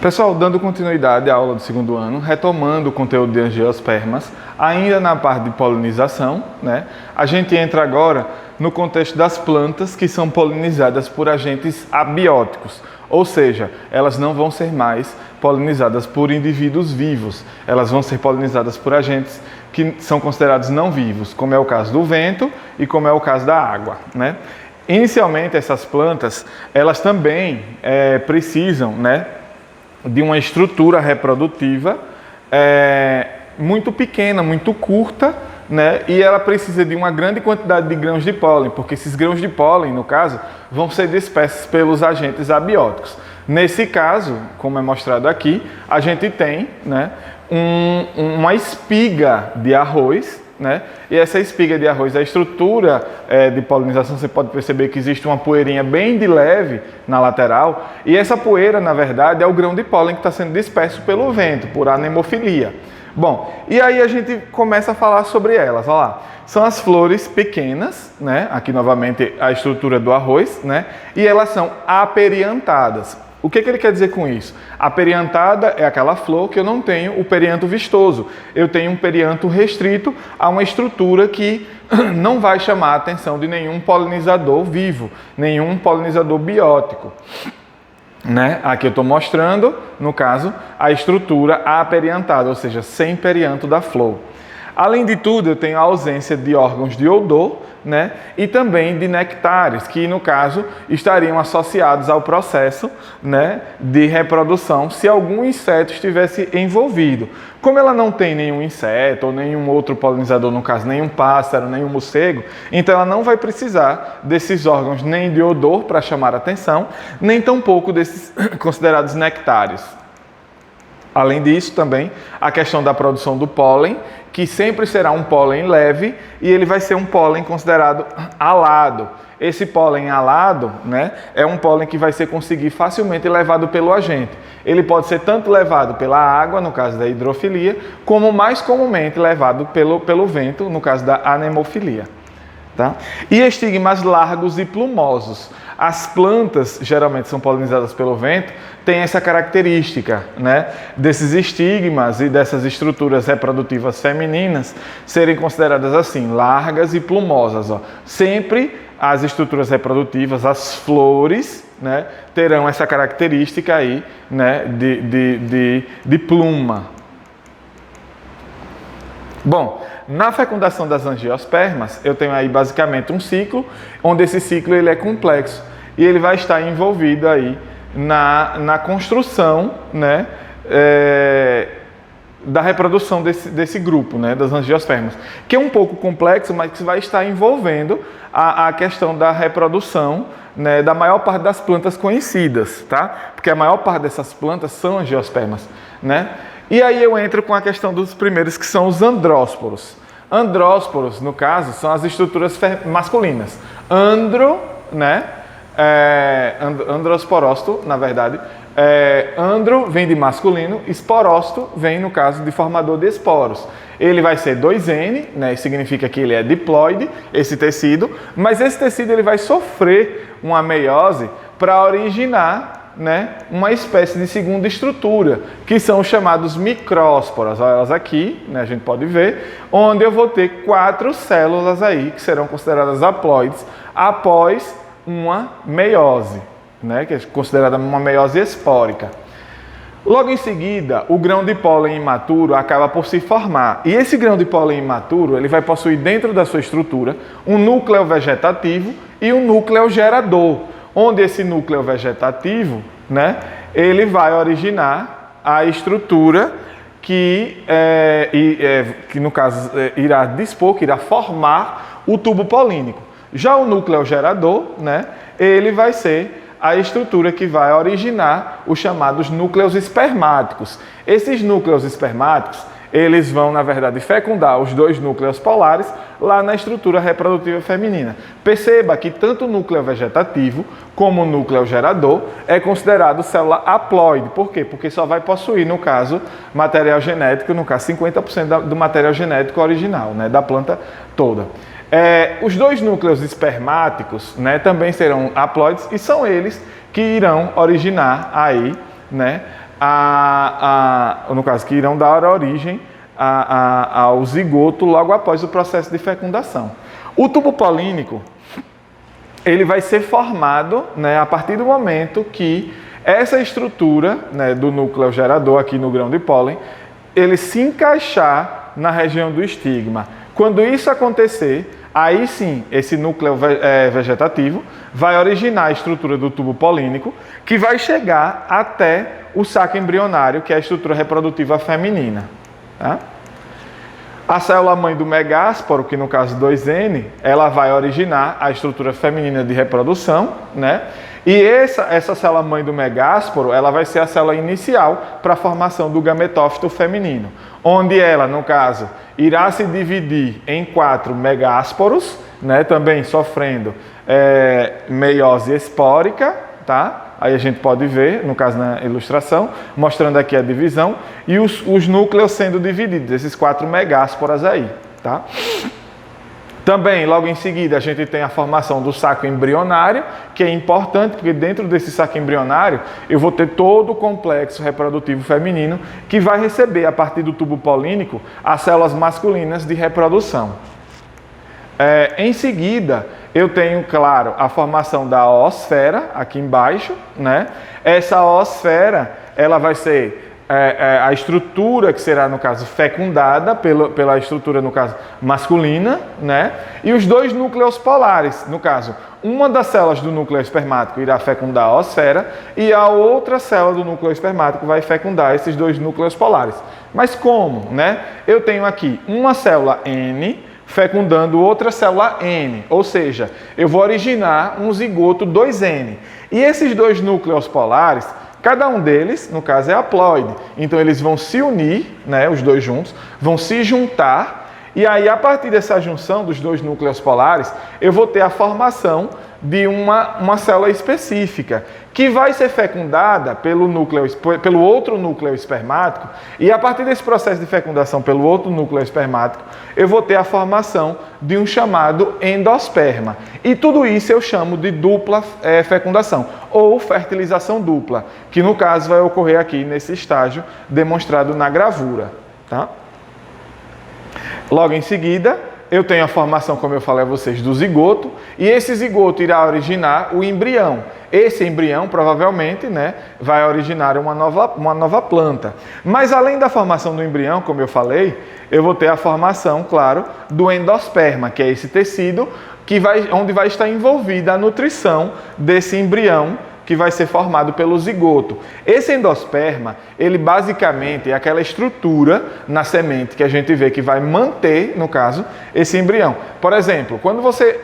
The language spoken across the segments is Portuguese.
Pessoal, dando continuidade à aula do segundo ano, retomando o conteúdo de angiospermas, ainda na parte de polinização, né? A gente entra agora no contexto das plantas que são polinizadas por agentes abióticos, ou seja, elas não vão ser mais polinizadas por indivíduos vivos, elas vão ser polinizadas por agentes que são considerados não vivos, como é o caso do vento e como é o caso da água, né? Inicialmente, essas plantas, elas também precisam, né, de uma estrutura reprodutiva muito pequena, muito curta, né? E ela precisa de uma grande quantidade de grãos de pólen, porque esses grãos de pólen, no caso, vão ser dispersos pelos agentes abióticos. Nesse caso, como é mostrado aqui, a gente tem, né, uma espiga de arroz, né? E essa espiga de arroz, a estrutura de polinização, você pode perceber que existe uma poeirinha bem de leve na lateral, e essa poeira, na verdade, é o grão de pólen que está sendo disperso pelo vento, por anemofilia. Bom, e aí a gente começa a falar sobre elas, olha lá. São as flores pequenas, né? Aqui novamente a estrutura do arroz, né? E elas são aperiantadas. O que ele quer dizer com isso? A periantada é aquela flor que eu não tenho o perianto vistoso. Eu tenho um perianto restrito a uma estrutura que não vai chamar a atenção de nenhum polinizador vivo, nenhum polinizador biótico. Né? Aqui eu estou mostrando, no caso, a estrutura aperiantada, ou seja, sem perianto da flor. Além de tudo, eu tenho a ausência de órgãos de odor, né? E também de nectares, que no caso estariam associados ao processo, né, de reprodução se algum inseto estivesse envolvido. Como ela não tem nenhum inseto ou nenhum outro polinizador, no caso nenhum pássaro, nenhum morcego, então ela não vai precisar desses órgãos nem de odor para chamar a atenção, nem tampouco desses considerados nectários. Além disso, também, a questão da produção do pólen, que sempre será um pólen leve e ele vai ser um pólen considerado alado. Esse pólen alado, né, é um pólen que vai ser conseguir facilmente levado pelo agente. Ele pode ser tanto levado pela água, no caso da hidrofilia, como mais comumente levado pelo vento, no caso da anemofilia. Tá? E estigmas largos e plumosos. As plantas, geralmente são polinizadas pelo vento, têm essa característica, né, desses estigmas e dessas estruturas reprodutivas femininas serem consideradas assim, largas e plumosas. Ó. Sempre as estruturas reprodutivas, as flores, né, terão essa característica aí, né, de pluma. Bom, na fecundação das angiospermas, eu tenho aí basicamente um ciclo, onde esse ciclo ele é complexo e ele vai estar envolvido aí na construção, né, da reprodução desse grupo, né, das angiospermas, que é um pouco complexo, mas que vai estar envolvendo a questão da reprodução, né, da maior parte das plantas conhecidas, tá? Porque a maior parte dessas plantas são angiospermas, né? E aí eu entro com a questão dos primeiros, que são os andrósporos. Andrósporos, no caso, são as estruturas masculinas. Andro, né? Androsporósto, na verdade. Andro vem de masculino, esporósto vem, no caso, de formador de esporos. Ele vai ser 2N, né? Significa que ele é diploide, esse tecido, mas esse tecido ele vai sofrer uma meiose para originar, né, uma espécie de segunda estrutura, que são os chamados micrósporas. Olha elas aqui, né, a gente pode ver, onde eu vou ter 4 células aí, que serão consideradas haploides, após uma meiose, né, que é considerada uma meiose espórica. Logo em seguida, o grão de pólen imaturo acaba por se formar. E esse grão de pólen imaturo, ele vai possuir dentro da sua estrutura um núcleo vegetativo e um núcleo gerador, onde esse núcleo vegetativo, né, ele vai originar a estrutura que no caso irá dispor, que irá formar o tubo polínico. Já o núcleo gerador, né, ele vai ser a estrutura que vai originar os chamados núcleos espermáticos. Esses núcleos espermáticos, eles vão, na verdade, fecundar os 2 núcleos polares lá na estrutura reprodutiva feminina. Perceba que tanto o núcleo vegetativo como o núcleo gerador é considerado célula haploide. Por quê? Porque só vai possuir, no caso, material genético, no caso, 50% do material genético original, né, da planta toda. Os 2 núcleos espermáticos, né, também serão haploides e são eles que irão originar aí, né, no caso, que irão dar origem ao zigoto logo após o processo de fecundação. O tubo polínico, ele vai ser formado, né, a partir do momento que essa estrutura, né, do núcleo gerador aqui no grão de pólen, ele se encaixar na região do estigma. Quando isso acontecer, aí sim, esse núcleo vegetativo vai originar a estrutura do tubo polínico, que vai chegar até o saco embrionário, que é a estrutura reprodutiva feminina. Tá? A célula-mãe do megásporo, que no caso 2N, ela vai originar a estrutura feminina de reprodução, né? E essa célula-mãe do megásporo, ela vai ser a célula inicial para a formação do gametófito feminino, onde ela, no caso, irá se dividir em 4 megásporos, né? Também sofrendo meiose espórica, tá? Aí a gente pode ver, no caso na ilustração, mostrando aqui a divisão, e os núcleos sendo divididos, esses 4 megásporas aí, tá? Também, logo em seguida, a gente tem a formação do saco embrionário, que é importante, porque dentro desse saco embrionário, eu vou ter todo o complexo reprodutivo feminino, que vai receber, a partir do tubo polínico, as células masculinas de reprodução. Em seguida, eu tenho, claro, a formação da oosfera, aqui embaixo, né? Essa oosfera, ela vai ser a estrutura que será, no caso, fecundada pela estrutura, no caso, masculina, né? E os 2 núcleos polares, no caso, uma das células do núcleo espermático irá fecundar a oosfera e a outra célula do núcleo espermático vai fecundar esses 2 núcleos polares. Mas como, né? Eu tenho aqui uma célula N fecundando outra célula N, ou seja, eu vou originar um zigoto 2N. E esses 2 núcleos polares, cada um deles, no caso, é haploide. Então, eles vão se unir, né, os 2 juntos, vão se juntar. E aí, a partir dessa junção dos 2 núcleos polares, eu vou ter a formação de uma célula específica, que vai ser fecundada pelo outro núcleo espermático. E a partir desse processo de fecundação pelo outro núcleo espermático, eu vou ter a formação de um chamado endosperma. E tudo isso eu chamo de dupla fecundação, ou fertilização dupla, que no caso vai ocorrer aqui nesse estágio demonstrado na gravura. Tá? Logo em seguida, eu tenho a formação, como eu falei a vocês, do zigoto, e esse zigoto irá originar o embrião. Esse embrião, provavelmente, né, vai originar uma nova planta. Mas, além da formação do embrião, como eu falei, eu vou ter a formação, claro, do endosperma, que é esse tecido onde vai estar envolvida a nutrição desse embrião, que vai ser formado pelo zigoto. Esse endosperma, ele basicamente é aquela estrutura na semente que a gente vê que vai manter, no caso, esse embrião. Por exemplo, quando você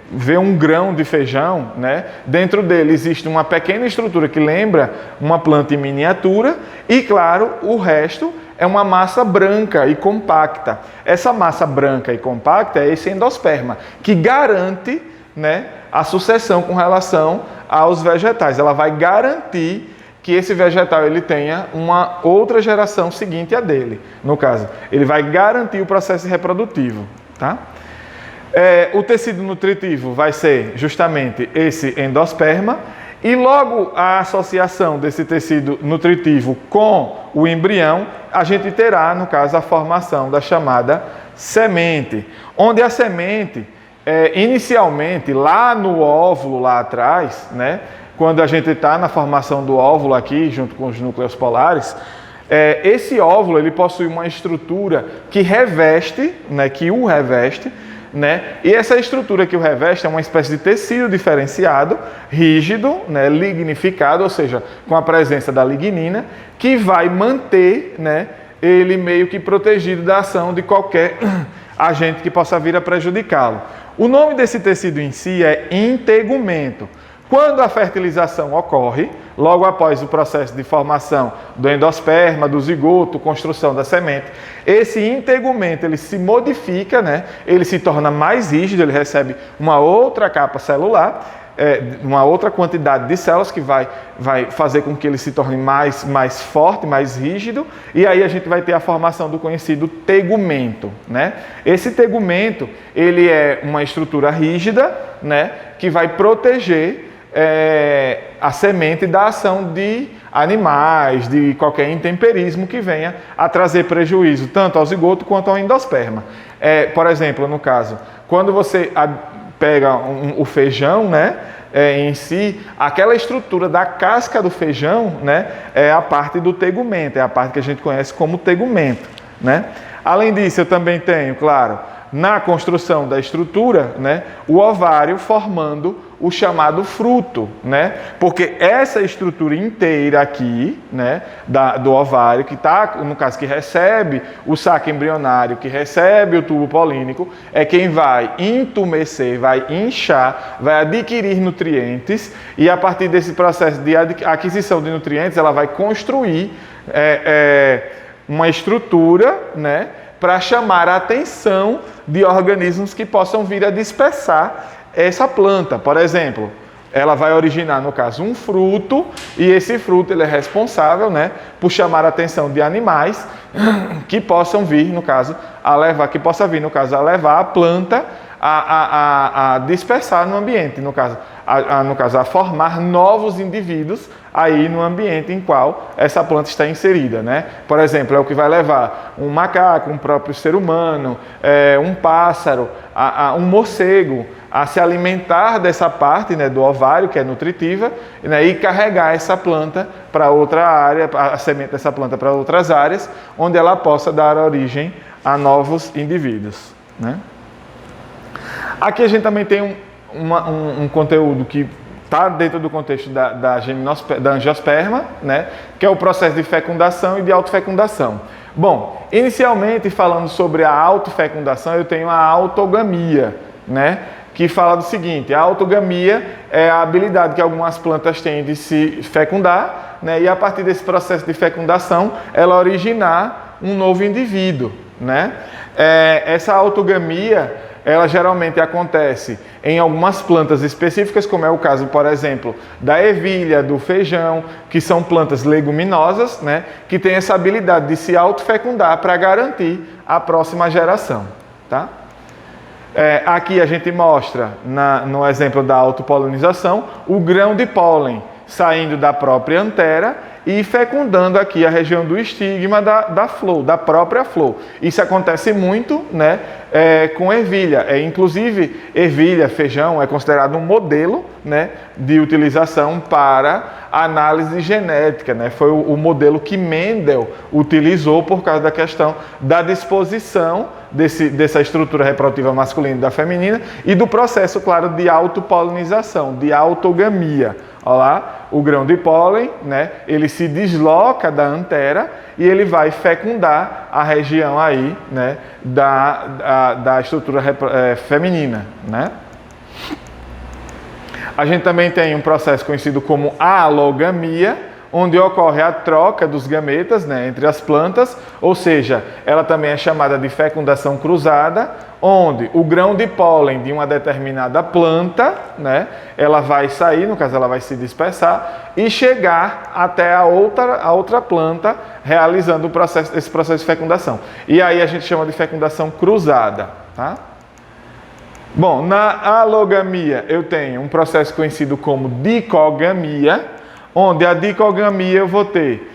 vê um grão de feijão, né, dentro dele existe uma pequena estrutura que lembra uma planta em miniatura e, claro, o resto é uma massa branca e compacta. Essa massa branca e compacta é esse endosperma, que garante, né, a sucessão com relação aos vegetais. Ela vai garantir que esse vegetal ele tenha uma outra geração seguinte à dele. No caso, ele vai garantir o processo reprodutivo. Tá? O tecido nutritivo vai ser justamente esse endosperma e logo a associação desse tecido nutritivo com o embrião, a gente terá, no caso, a formação da chamada semente, onde a semente inicialmente, lá no óvulo, lá atrás, né, quando a gente está na formação do óvulo aqui, junto com os núcleos polares, esse óvulo ele possui uma estrutura que reveste, né, que o reveste, né, e essa estrutura que o reveste é uma espécie de tecido diferenciado, rígido, né, lignificado, ou seja, com a presença da lignina, que vai manter, né, ele meio que protegido da ação de qualquer agente que possa vir a prejudicá-lo. O nome desse tecido em si é integumento. Quando a fertilização ocorre, logo após o processo de formação do endosperma, do zigoto, construção da semente, esse integumento ele se modifica, né? Ele se torna mais rígido, ele recebe uma outra capa celular, uma outra quantidade de células que vai fazer com que ele se torne mais forte, mais rígido, e aí a gente vai ter a formação do conhecido tegumento, né? Esse tegumento, ele é uma estrutura rígida, né, que vai proteger a semente da ação de animais, de qualquer intemperismo que venha a trazer prejuízo tanto ao zigoto quanto ao endosperma. Por exemplo, no caso, quando você pega o feijão, né, em si, aquela estrutura da casca do feijão, né, é a parte do tegumento, é a parte que a gente conhece como tegumento, né? Além disso, eu também tenho, claro, na construção da estrutura, né, o ovário formando o chamado fruto, né? Porque essa estrutura inteira aqui, né, do ovário, que está, no caso, que recebe o saco embrionário, que recebe o tubo polínico, é quem vai entumecer, vai inchar, vai adquirir nutrientes e a partir desse processo de aquisição de nutrientes, ela vai construir uma estrutura, né, para chamar a atenção de organismos que possam vir a dispersar essa planta. Por exemplo, ela vai originar, no caso, um fruto, e esse fruto ele é responsável, né, por chamar a atenção de animais que possam vir, no caso, a levar a planta a dispersar no ambiente, no caso, a formar novos indivíduos aí no ambiente em qual essa planta está inserida, né? Por exemplo, é o que vai levar um macaco, um próprio ser humano, um pássaro, um morcego a se alimentar dessa parte, né, do ovário, que é nutritiva, né, e carregar essa planta para outra área, a semente dessa planta para outras áreas, onde ela possa dar origem a novos indivíduos, né? Aqui a gente também tem um conteúdo que está dentro do contexto da angiosperma, né, que é o processo de fecundação e de autofecundação. Bom, inicialmente falando sobre a autofecundação, eu tenho a autogamia, né, que fala do seguinte: a autogamia é a habilidade que algumas plantas têm de se fecundar, né, e a partir desse processo de fecundação, ela originar um novo indivíduo, né? Essa autogamia, ela geralmente acontece em algumas plantas específicas, como é o caso, por exemplo, da ervilha, do feijão, que são plantas leguminosas, né, que têm essa habilidade de se autofecundar para garantir a próxima geração, tá? Aqui a gente mostra, no exemplo da autopolinização, o grão de pólen saindo da própria antera e fecundando aqui a região do estigma da flor, da própria flor. Isso acontece muito, né, com ervilha. Inclusive, ervilha, feijão, é considerado um modelo, né, de utilização para análise genética, né? Foi o modelo que Mendel utilizou por causa da questão da disposição dessa estrutura reprodutiva masculina e da feminina e do processo, claro, de autopolinização, de autogamia. Olha lá, o grão de pólen, né, ele se desloca da antera e ele vai fecundar a região aí, né, da estrutura feminina, né? A gente também tem um processo conhecido como alogamia, onde ocorre a troca dos gametas, né, entre as plantas, ou seja, ela também é chamada de fecundação cruzada, onde o grão de pólen de uma determinada planta, né, ela vai sair, no caso ela vai se dispersar e chegar até a outra planta, realizando esse processo de fecundação. E aí a gente chama de fecundação cruzada, tá? Bom, na alogamia eu tenho um processo conhecido como dicogamia, onde a dicogamia eu vou ter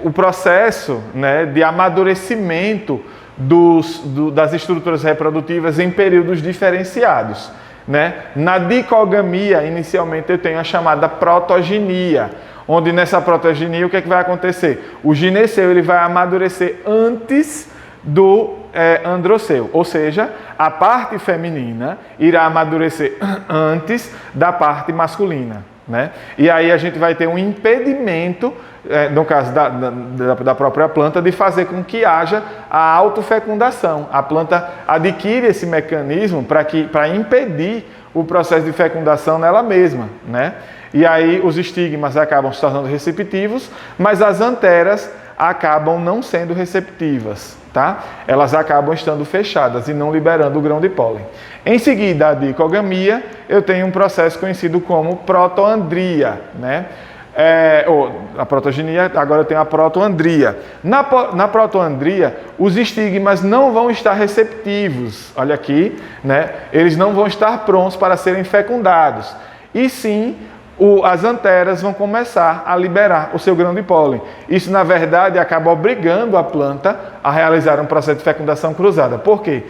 o processo, né, de amadurecimento das estruturas reprodutivas em períodos diferenciados, né? Na dicogamia, inicialmente eu tenho a chamada protogenia, onde nessa protogenia o que é que vai acontecer? O gineceu ele vai amadurecer antes do androceu, ou seja, a parte feminina irá amadurecer antes da parte masculina, né? E aí a gente vai ter um impedimento, no caso da própria planta, de fazer com que haja a autofecundação. A planta adquire esse mecanismo para impedir o processo de fecundação nela mesma, né? E aí os estigmas acabam se tornando receptivos, mas as anteras acabam não sendo receptivas, tá? Elas acabam estando fechadas e não liberando o grão de pólen. Em seguida, a dicogamia, eu tenho um processo conhecido como protoandria, né? A protogenia, agora eu tenho a protoandria. Na protoandria, os estigmas não vão estar receptivos, olha aqui, né? Eles não vão estar prontos para serem fecundados. e sim as anteras vão começar a liberar o seu grão de pólen. Isso, na verdade, acaba obrigando a planta a realizar um processo de fecundação cruzada. Por quê?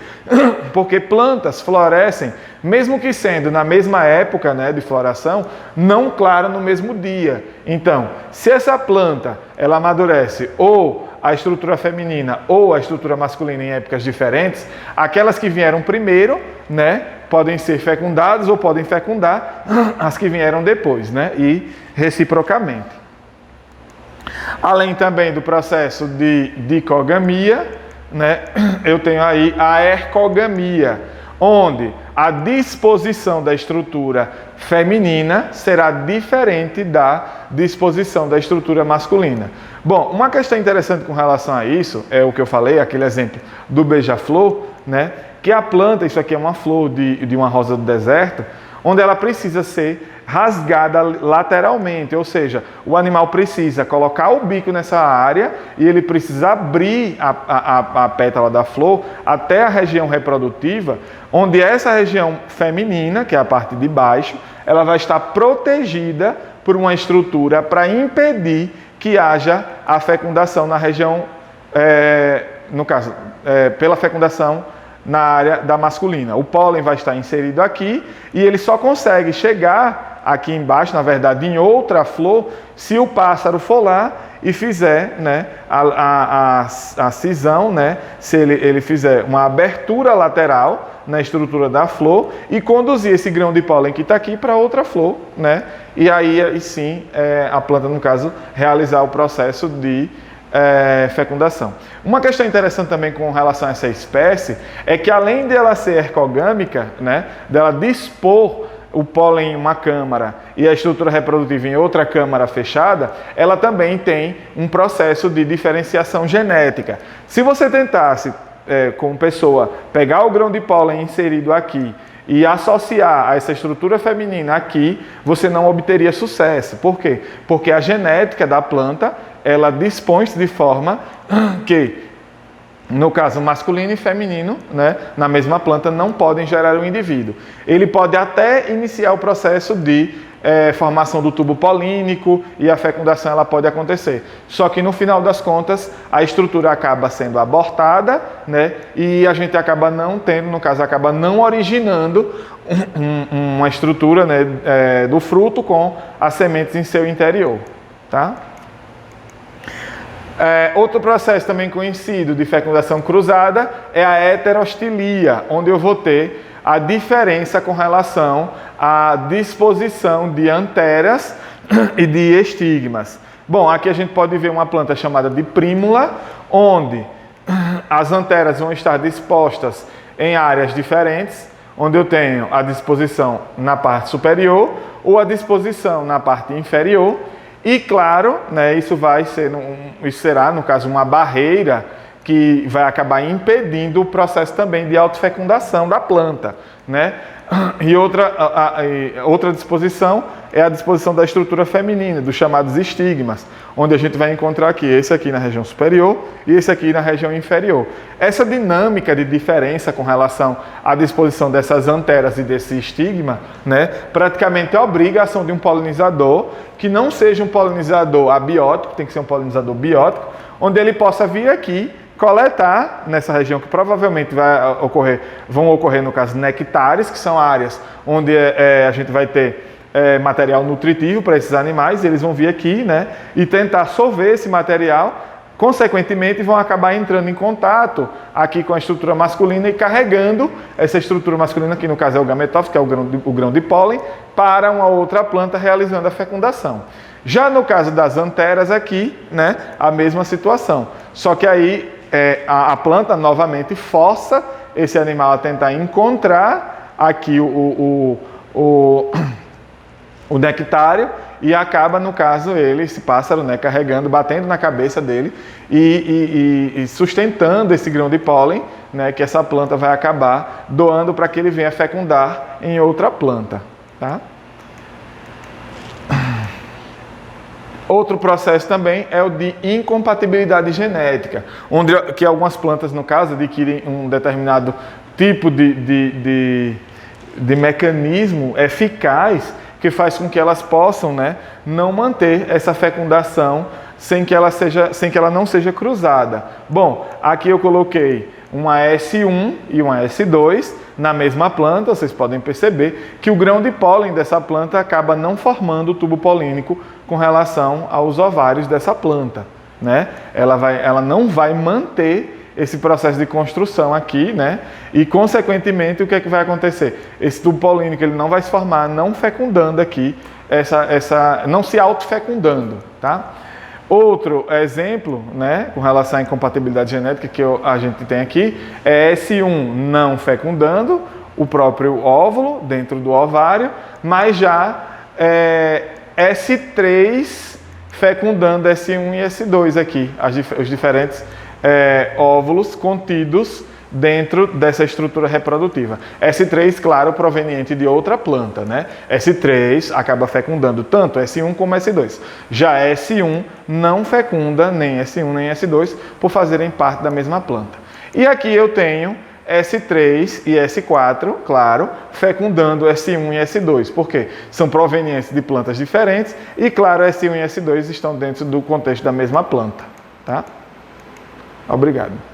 Porque plantas florescem, mesmo que sendo na mesma época, né, de floração, não claro no mesmo dia. Então, se essa planta ela amadurece ou a estrutura feminina ou a estrutura masculina em épocas diferentes, aquelas que vieram primeiro, né, podem ser fecundadas ou podem fecundar as que vieram depois, né, e reciprocamente. Além também do processo de dicogamia, né, eu tenho aí a ercogamia, onde a disposição da estrutura feminina será diferente da disposição da estrutura masculina. Bom, uma questão interessante com relação a isso, é o que eu falei, aquele exemplo do beija-flor, né? Que a planta, isso aqui é uma flor de uma rosa do deserto, onde ela precisa ser rasgada lateralmente, ou seja, o animal precisa colocar o bico nessa área e ele precisa abrir a pétala da flor até a região reprodutiva, onde essa região feminina, que é a parte de baixo, ela vai estar protegida por uma estrutura para impedir que haja a fecundação na região, no caso, pela fecundação na área da masculina. O pólen vai estar inserido aqui e ele só consegue chegar aqui embaixo, na verdade, em outra flor, se o pássaro for lá e fizer, né, a cisão, né, se ele fizer uma abertura lateral na estrutura da flor e conduzir esse grão de pólen que está aqui para outra flor, né, e aí sim a planta, no caso, realizar o processo de fecundação. Uma questão interessante também com relação a essa espécie é que, além dela ser ercogâmica, né, dela dispor o pólen em uma câmara e a estrutura reprodutiva em outra câmara fechada, ela também tem um processo de diferenciação genética. Se você tentasse, como pessoa, pegar o grão de pólen inserido aqui e associar a essa estrutura feminina aqui, você não obteria sucesso. Por quê? Porque a genética da planta, ela dispõe-se de forma que, no caso masculino e feminino, né, na mesma planta, não podem gerar um indivíduo. Ele pode até iniciar o processo de formação do tubo polínico e a fecundação ela pode acontecer. Só que no final das contas, a estrutura acaba sendo abortada, né, e a gente acaba não tendo, no caso, acaba não originando uma estrutura, né, do fruto com as sementes em seu interior. Tá? Outro processo também conhecido de fecundação cruzada é a heterostilia, onde eu vou ter a diferença com relação à disposição de anteras e de estigmas. Bom, aqui a gente pode ver uma planta chamada de prímula, onde as anteras vão estar dispostas em áreas diferentes, onde eu tenho a disposição na parte superior ou a disposição na parte inferior. E claro, né, isso será, no caso, uma barreira que vai acabar impedindo o processo também de autofecundação da planta, né? E outra disposição é a disposição da estrutura feminina, dos chamados estigmas, onde a gente vai encontrar aqui, esse aqui na região superior e esse aqui na região inferior. Essa dinâmica de diferença com relação à disposição dessas anteras e desse estigma, né, praticamente obriga a ação de um polinizador que não seja um polinizador abiótico, tem que ser um polinizador biótico, onde ele possa vir aqui coletar nessa região que provavelmente vão ocorrer, no caso, nectares, que são áreas onde a gente vai ter material nutritivo para esses animais, e eles vão vir aqui, né, e tentar sorver esse material, consequentemente vão acabar entrando em contato aqui com a estrutura masculina e carregando essa estrutura masculina, que no caso é o gametófito, que é o grão de pólen, para uma outra planta realizando a fecundação. Já no caso das anteras aqui, né, a mesma situação, só que aí a planta novamente força esse animal a tentar encontrar aqui o nectário e acaba, no caso, esse pássaro, né, carregando, batendo na cabeça dele e sustentando esse grão de pólen, né, que essa planta vai acabar doando para que ele venha fecundar em outra planta. Tá? Outro processo também é o de incompatibilidade genética, onde que algumas plantas, no caso, adquirem um determinado tipo de mecanismo eficaz que faz com que elas possam, né, não manter essa fecundação sem que ela não seja cruzada. Bom, aqui eu coloquei uma S1 e uma S2 na mesma planta. Vocês podem perceber que o grão de pólen dessa planta acaba não formando o tubo polínico com relação aos ovários dessa planta, né? Ela não vai manter esse processo de construção aqui, né? E consequentemente o que é que vai acontecer? Esse tubo polínico ele não vai se formar, não fecundando aqui, não se autofecundando, tá? Outro exemplo, né, com relação à incompatibilidade genética que a gente tem aqui é S1 não fecundando o próprio óvulo dentro do ovário, mas já S3 fecundando S1 e S2 aqui, os diferentes óvulos contidos dentro dessa estrutura reprodutiva. S3, claro, proveniente de outra planta, né? S3 acaba fecundando tanto S1 como S2. Já S1 não fecunda nem S1 nem S2 por fazerem parte da mesma planta. E aqui eu tenho S3 e S4, claro, fecundando S1 e S2. Por quê? São provenientes de plantas diferentes e, claro, S1 e S2 estão dentro do contexto da mesma planta, tá? Obrigado.